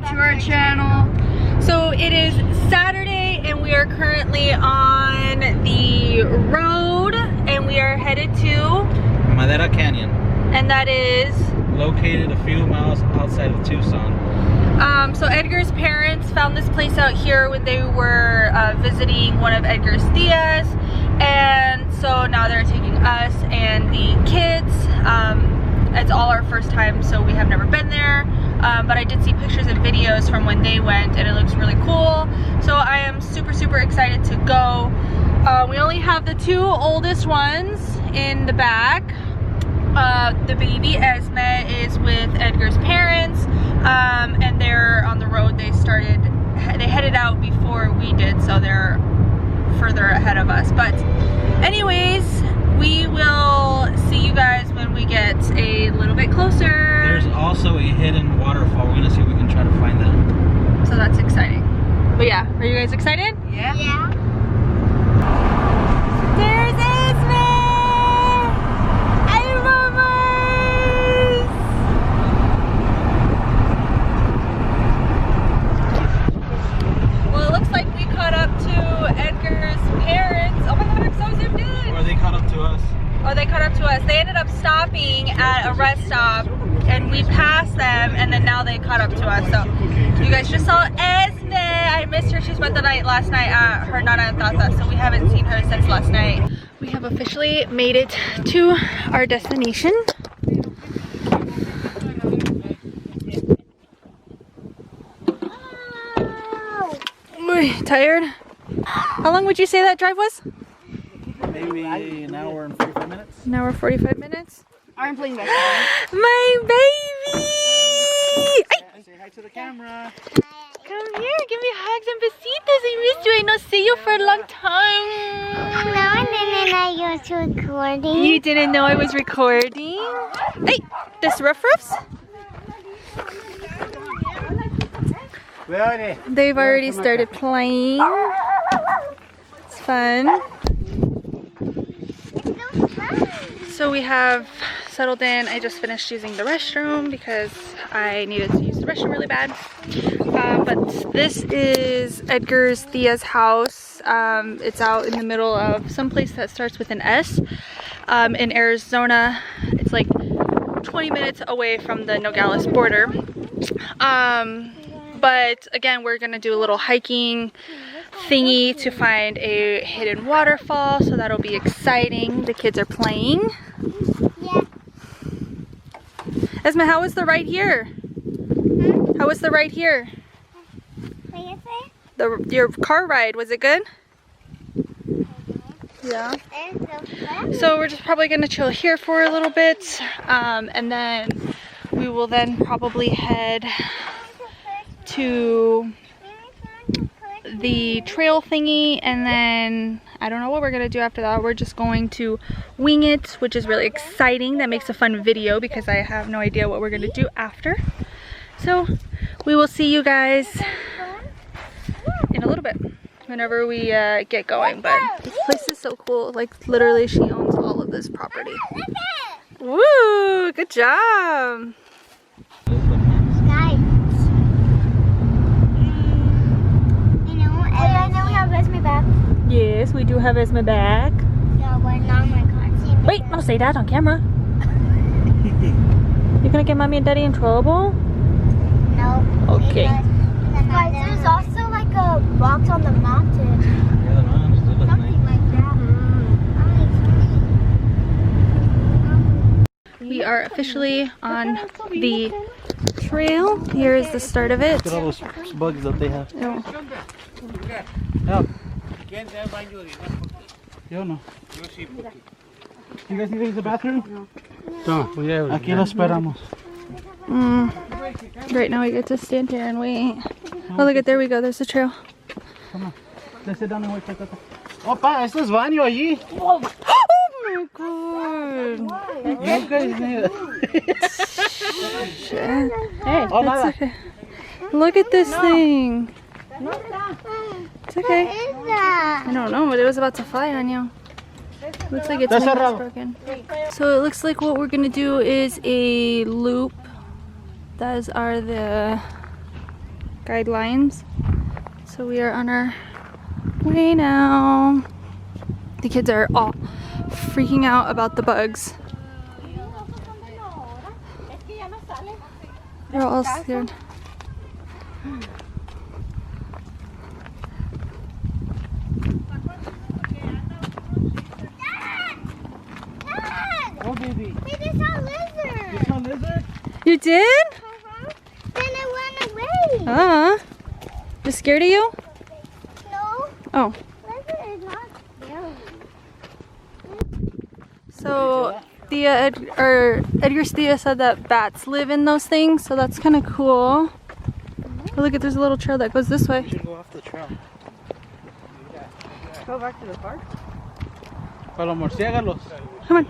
to our channel. So it is Saturday and we are currently on the road and we are headed to Madera Canyon. And that is located a few miles outside of Tucson. So Edgar's parents found this place out here when they were visiting one of Edgar's tias, and so now they're taking us and the kids. It's all our first time, so we have never been there, but I did see pictures and videos from when they went and it looks really cool, so I am super excited to go. We only have the two oldest ones in the back. The baby Esme is with Edgar's parents, and they're on the road. They headed out before we did, so they're further ahead of us. But anyways, we will see you guys when we get a little bit closer. There's also a hidden waterfall. We're gonna see if we can try to find that. So that's exciting. But yeah, are you guys excited? Yeah. There's Esme! Hi, mamas! Well, it looks like we caught up to Edgar's parents. Oh my god, I'm so zoomed in! Or they caught up to us. Oh, they caught up to us. They ended up stopping at a rest stop and we passed them, and then now they caught up to us. So you guys just saw Esme. I missed her. She spent the night last night at her Nana and Tata, so we haven't seen her since last night. We have officially made it to our destination. Oy, tired? How long would you say that drive was? Maybe an hour and 45 minutes. An hour 45 minutes? I'm playing basketball. My baby! Say hi to the camera. Come here, give me hugs and besitos. I missed you. I not see you for a long time. No, I didn't know you was recording. You didn't know I was recording? Hey, this rough. They've already started playing. It's fun. So we have settled in. I just finished using the restroom because I needed to use the restroom really bad. But this is Edgar's Thea's house. It's out in the middle of some place that starts with an S in Arizona. It's like 20 minutes away from the Nogales border. But again, we're gonna do a little hiking thingy to find a hidden waterfall, so that'll be exciting. The kids are playing. Yeah. Esme, how was the ride here? How was the ride here? What you say? Your car ride, was it good? Yeah. So we're just probably gonna chill here for a little bit, and then we will then probably head to the trail thingy, and then I don't know what we're gonna do after that. We're just going to wing it, which is really exciting. That makes a fun video because I have no idea what we're gonna do after. So we will see you guys in a little bit whenever we get going. But this place is so cool. Like literally she owns all of this property. Woo, good job. Yes, we do have Esme back. No, but not my car. Wait, don't say that on camera. You're gonna get mommy and daddy in trouble? No. Okay. Guys, there's also like a box on the mountain. Yeah, the mountains do look Something nice. like that. We are officially on the trail. Here is the start of it. Look at all those bugs that they have. Oh. Help. Yo no. You guys need to use the bathroom? No. Aquí lo esperamos. Right now we get to stand here and wait. Oh, look at, there we go. There's the trail. Come on. Let's sit down and wait. Opa, esto es baño allí. Oh my god. Shit. Hey, that's okay. Look at this thing. It's okay. I don't know, but it was about to fly on you. Looks like it's broken. So it looks like what we're gonna do is a loop. Those are the guidelines. So we are on our way now. The kids are all freaking out about the bugs. They're all scared. Oh, baby. We just saw a lizard. You saw a lizard? You did? Then it went away. You scared of you? No, Oh. lizard is not scary. So Edgar's Thea said that bats live in those things, so that's kind of cool. Oh, look at, there's a little trail that goes this way. You should go off the trail. Go back to the park. Para los murciélagos. Come on.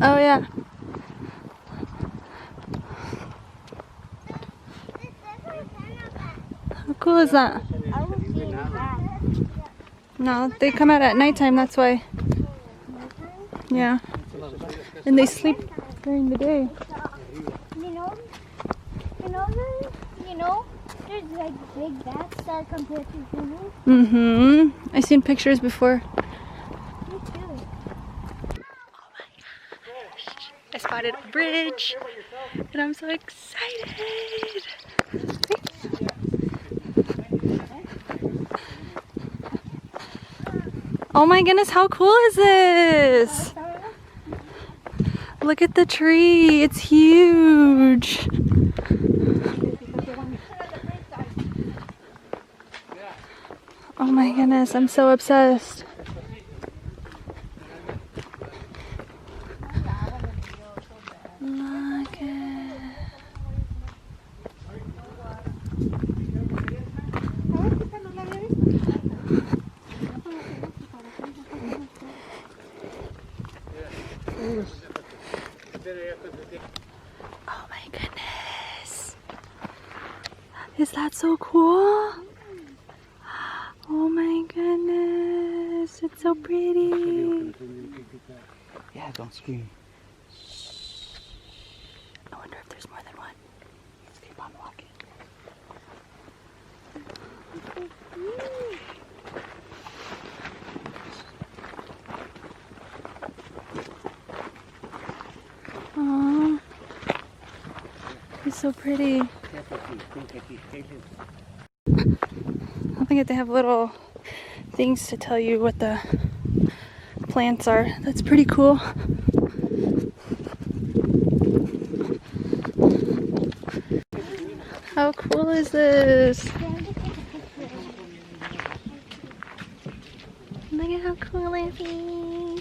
Oh yeah. How cool is that? I was seeing that. No, they come out at nighttime, that's why. Yeah. And they sleep during the day. You know, there's like big bats that compared to humans. Mm-hmm. I've seen pictures before. Me too. I spotted a bridge and I'm so excited. Oh my goodness, how cool is this? Look at the tree, it's huge. Oh my goodness, I'm so obsessed. Look at it. Oh my goodness. Is that so cool? Oh my goodness. It's so pretty. Yeah, don't scream. I wonder if there's more than one. Let's keep on walking. Aww. It's so pretty. I think they have little things to tell you what the plants are. That's pretty cool. How cool is this? Look at how cool it is.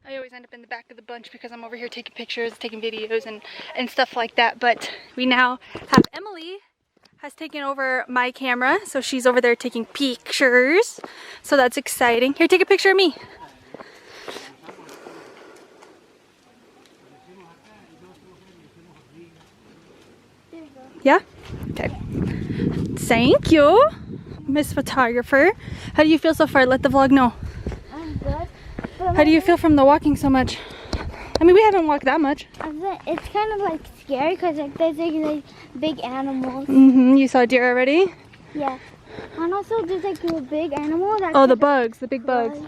I always end up in the back of the bunch because I'm over here taking pictures, taking videos and stuff like that. But we now have Emily has taken over my camera. So she's over there taking pictures. So that's exciting. Here, take a picture of me. Yeah? Okay. Thank you, Miss Photographer. How do you feel so far? Let the vlog know. I'm good. How do you feel from the walking so much? I mean, we haven't walked that much. It's kind of like scary because like, there's like big animals. Mm-hmm. You saw deer already? Yeah. And also there's like a big animal that Oh, the bugs, the big bugs.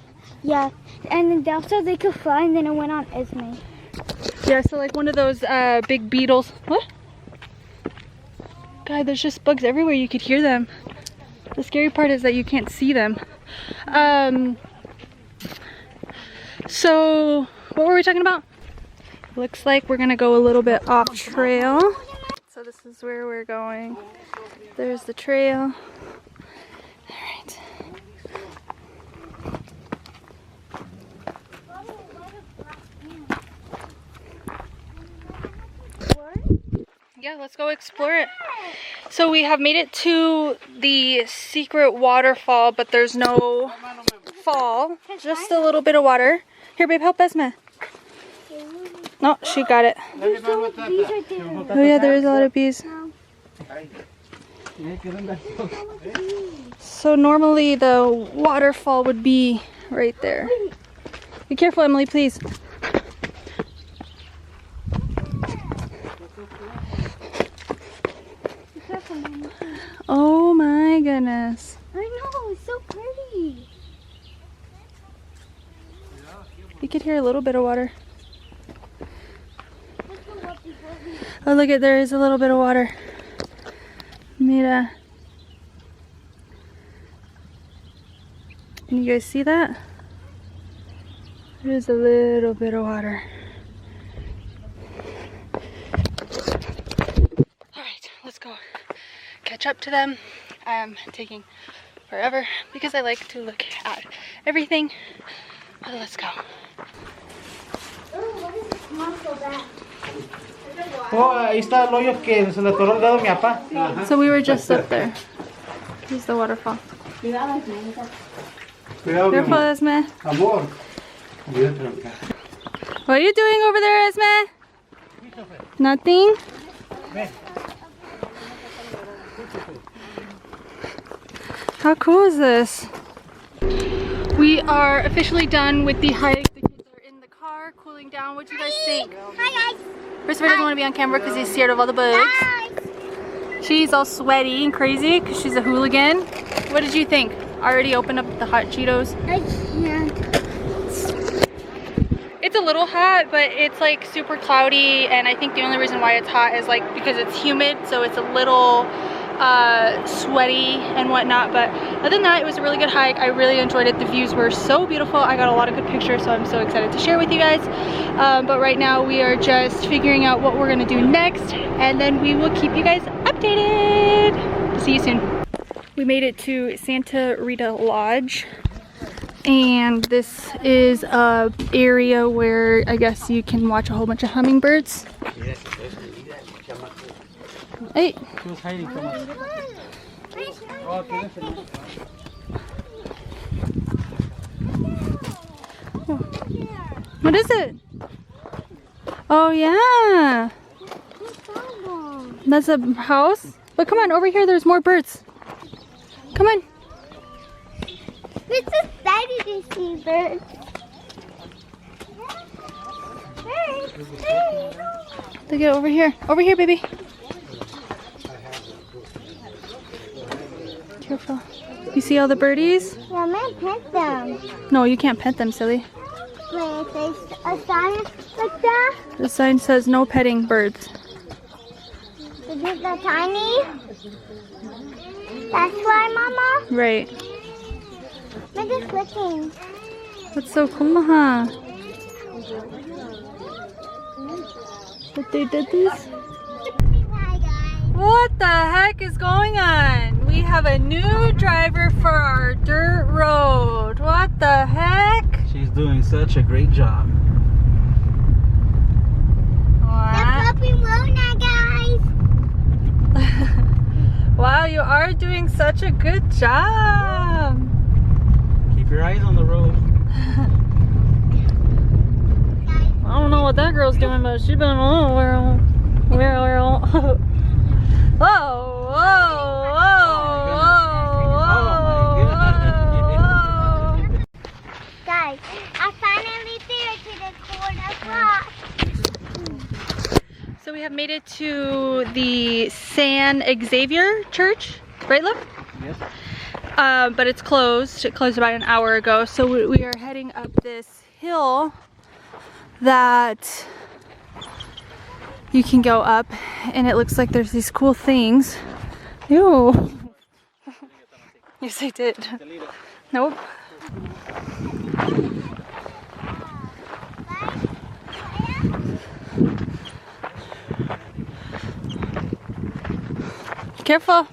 Yeah. And then also they could fly and then it went on Esme. Yeah, so like one of those big beetles. What? God, there's just bugs everywhere. You could hear them. The scary part is that you can't see them. So, what were we talking about? Looks like we're gonna go a little bit off trail. So this is where we're going. There's the trail. All right. Yeah, let's go explore it. So we have made it to the secret waterfall, but there's no fall. Just a little bit of water. Here, babe, help Esme. No, she got it. Oh yeah, there is a lot of bees. So normally the waterfall would be right there. Be careful, Emily, please. Be careful, Mommy. Oh my goodness. I know, it's so pretty. You could hear a little bit of water. Oh, look at, there is a little bit of water. Mira. Can you guys see that? There's a little bit of water. Alright, let's go catch up to them. I'm taking forever because I like to look at everything. But let's go. Oh, what is this muscle that? Oh, ahí está el hoyo que se le atoró el dedo a mi papá. So we were just up there. Here's the waterfall. Cuidado, Careful, Esme. Amor. What are you doing over there, Esme? Nothing? How cool is this? We are officially done with the hike. The kids are in the car, cooling down. What do you guys think? Hi, guys. Christopher doesn't want to be on camera because he's scared of all the bugs. Guys. She's all sweaty and crazy because she's a hooligan. What did you think? Already opened up the hot Cheetos? I can't. It's a little hot, but it's like super cloudy, and I think the only reason why it's hot is like because it's humid, so it's a little sweaty and whatnot. But other than that, it was a really good hike. I really enjoyed it. The views were so beautiful. I got a lot of good pictures, so I'm so excited to share with you guys. But right now we are just figuring out what we're gonna do next, and then we will keep you guys updated. See you soon. We made it to Santa Rita Lodge, and this is a area where I guess you can watch a whole bunch of hummingbirds. Hey. She was hiding from us. What is it? Oh yeah. That's a house. But come on, over here there's more birds. Come on. It's exciting to see birds. Look at over here. Over here, baby. Careful. You see all the birdies? Yeah, I might pet them. No, you can't pet them, silly. Wait, if there's a sign like that? The sign says no petting birds. Is it that tiny? That's why, Mama? Right. Look at clicking. That's so cool, huh? That they did this? Hi, guys. What the heck is going on? We have a new driver for our dirt road. What the heck? She's doing such a great job. The puppy road now, guys. Wow, you are doing such a good job. Keep your eyes on the road. I don't know what that girl's doing, but she's been whoa, whoa, whoa, whoa, whoa. Guys, I finally there to the corner block. So we have made it to the San Xavier Church, right, Luke? Yes. But it's closed. It closed about an hour ago. So we are heading up this hill that you can go up, and it looks like there's these cool things. Ew. Yes, I did. Nope. Careful.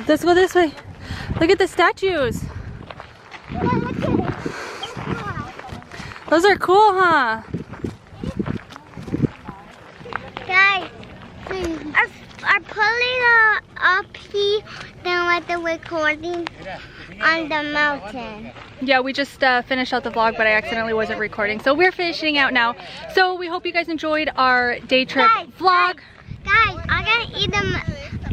Let's go this way. Look at the statues. Those are cool, huh? Guys, I pulled it up here, then with the recording on the mountain. Yeah, we just finished out the vlog, but I accidentally wasn't recording. So we're finishing out now. So we hope you guys enjoyed our day trip vlog. Guys, I'm gonna eat the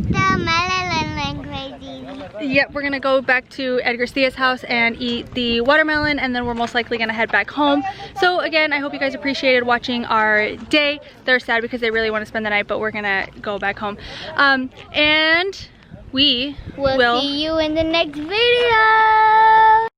melon and crazy. Yep, we're gonna go back to Edgar Diaz's house and eat the watermelon, and then we're most likely gonna head back home. So again, I hope you guys appreciated watching our day. They're sad because they really want to spend the night, but we're gonna go back home. And we We'll see you in the next video.